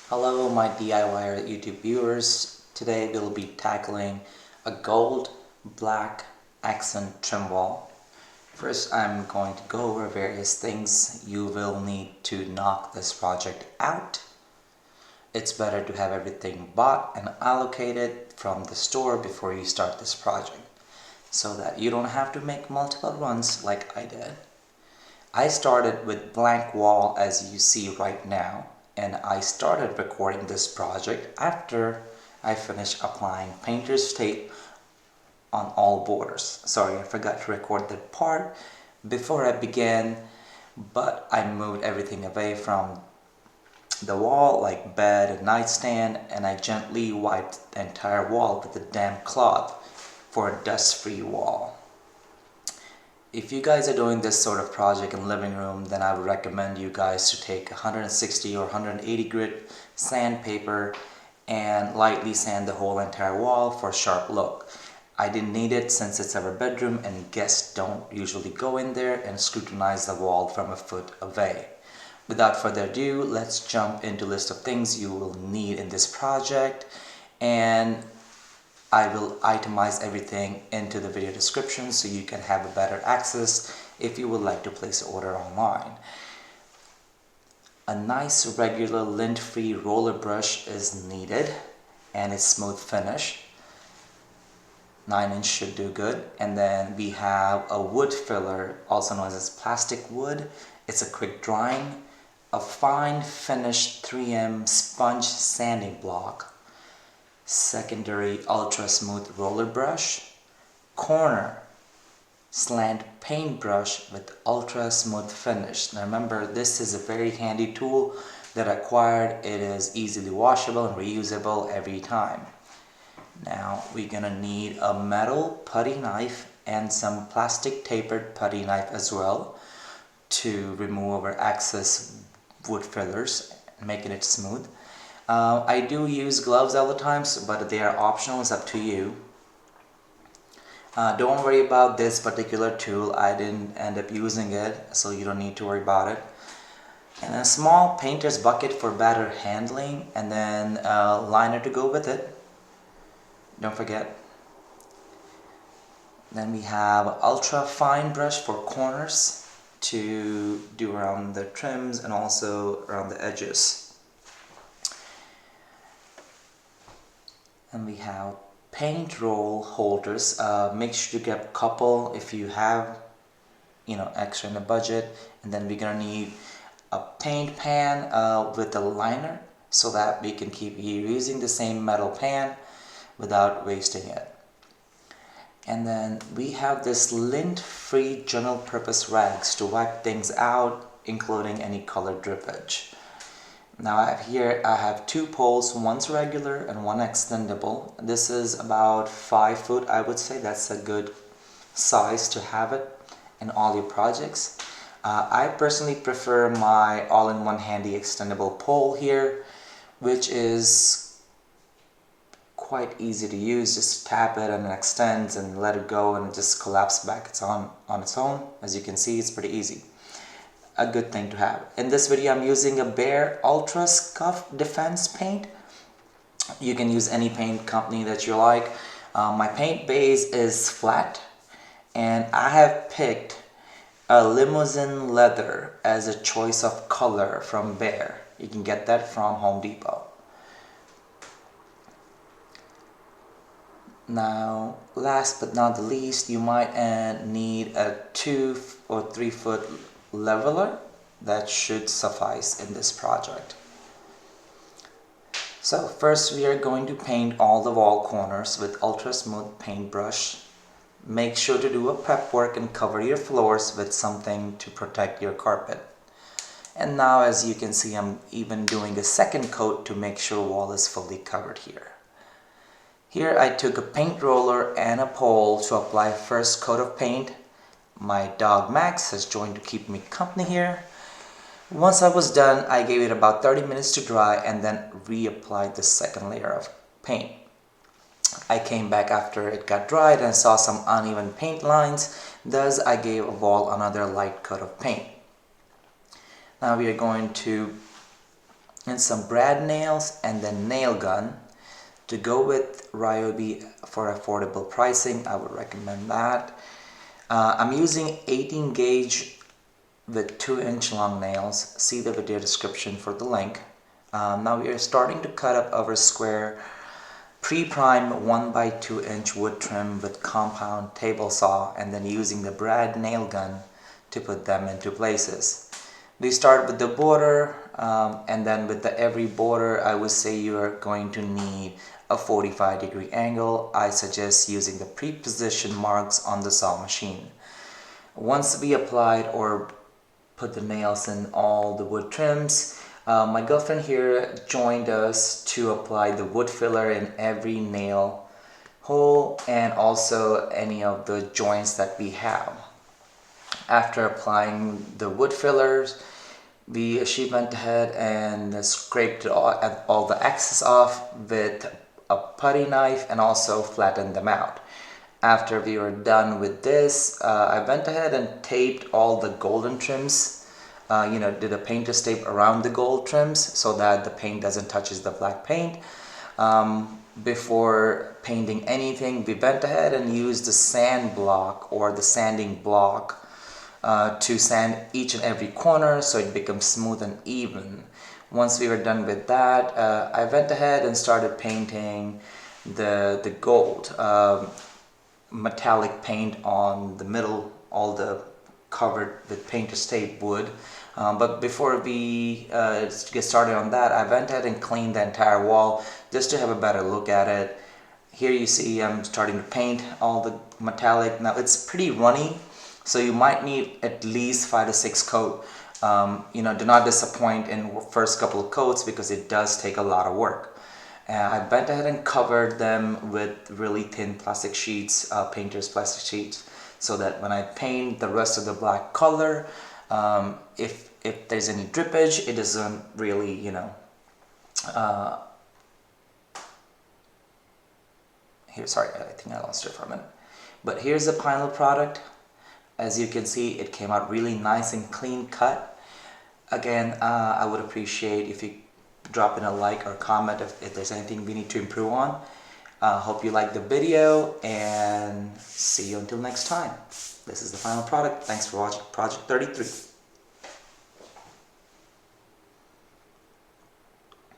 Hello my DIYer YouTube viewers. Today we'll be tackling a gold black accent trim wall. First I'm going to go over various things you will need to knock this project out. It's better to have everything bought and allocated from the store before you start this project, so that you don't have to make multiple runs like I did. I started with blank wall as you see right now, and I started recording this project after I finished applying painter's tape on all borders. Sorry, I forgot to record that part before I began, but I moved everything away from the wall like bed and nightstand, and I gently wiped the entire wall with a damp cloth for a dust-free wall. If you guys are doing this sort of project in living room, then I would recommend you guys to take 160 or 180 grit sandpaper and lightly sand the whole entire wall for a sharp look. I didn't need it since it's our bedroom and guests don't usually go in there and scrutinize the wall from a foot away. Without further ado, let's jump into list of things you will need in this project, and I will itemize everything into the video description so you can have a better access if you would like to place an order online. A nice regular lint-free roller brush is needed and it's smooth finish. 9-inch should do good. And then we have a wood filler, also known as plastic wood. It's a quick drying, a fine finish 3M sponge sanding block, secondary ultra smooth roller brush, corner slant paintbrush with ultra smooth finish. Now remember, this is a very handy tool that I acquired. It is easily washable and reusable every time. Now we're gonna need a metal putty knife and some plastic tapered putty knife as well to remove our excess wood fillers, making it smooth. I do use gloves all the times, but they are optional. It's up to you. Don't worry about this particular tool. I didn't end up using it, so you don't need to worry about it. And a small painter's bucket for better handling, and then a liner to go with it. Don't forget. Then we have ultra fine brush for corners to do around the trims and also around the edges. And we have paint roll holders. Make sure to get a couple if you have extra in the budget. And then we're gonna need a paint pan with a liner so that we can keep using the same metal pan without wasting it. And then we have this lint-free general purpose rags to wipe things out, including any color drippage. Now I have two poles, one's regular and one extendable. This is about 5 foot, I would say. That's a good size to have it in all your projects. I personally prefer my all-in-one handy extendable pole here, which is quite easy to use. Just tap it and it extends and let it go and it just collapses back on its own. As you can see, it's pretty easy. A good thing to have. In this video I'm using a Behr Ultra Scuff Defense paint. You can use any paint company that you like. My paint base is flat and I have picked a limousine leather as a choice of color from Behr. You can get that from Home Depot. Now last but not the least, you might need a 2 or 3 foot leveler. That should suffice in this project. So first we are going to paint all the wall corners with ultra smooth paintbrush. Make sure to do a prep work and cover your floors with something to protect your carpet. And now as you can see, I'm even doing a second coat to make sure wall is fully covered here. Here I took a paint roller and a pole to apply first coat of paint. My dog Max has joined to keep me company here. Once I was done, I gave it about 30 minutes to dry and then reapplied the second layer of paint. I came back after it got dried and saw some uneven paint lines, thus I gave a wall another light coat of paint. Now we are going to and some brad nails and then nail gun. To go with Ryobi for affordable pricing, I would recommend that. I'm using 18 gauge with 2-inch long nails. See the video description for the link. Now we are starting to cut up our square pre-prime 1x2-inch wood trim with compound table saw, and then using the brad nail gun to put them into places. We start with the border, and then with every border I would say you are going to need a 45-degree angle. I suggest using the pre-positioned marks on the saw machine. Once we applied or put the nails in all the wood trims, my girlfriend here joined us to apply the wood filler in every nail hole and also any of the joints that we have. After applying the wood fillers, she went ahead and scraped all the excess off with a putty knife and also flattened them out. After we were done with this, I went ahead and taped all the golden trims, did a painter's tape around the gold trims so that the paint doesn't touch the black paint. Before painting anything, we went ahead and used the sand block or the sanding block to sand each and every corner so it becomes smooth and even. Once we were done with that, I went ahead and started painting the gold metallic paint on the middle, all the covered with painter's tape wood. But before we get started on that, I went ahead and cleaned the entire wall just to have a better look at it. Here you see I'm starting to paint all the metallic. Now it's pretty runny, so you might need at least 5 to 6 coats. Do not disappoint in first couple of coats because it does take a lot of work. I went ahead and covered them with really thin plastic sheets, painter's plastic sheets, so that when I paint the rest of the black color, if there's any drippage, it doesn't really, here, sorry, I think I lost it for a minute. But here's the final product. As you can see, it came out really nice and clean cut. Again, I would appreciate if you drop in a like or comment if there's anything we need to improve on. Hope you liked the video and see you until next time. This is the final product. Thanks for watching Project 33.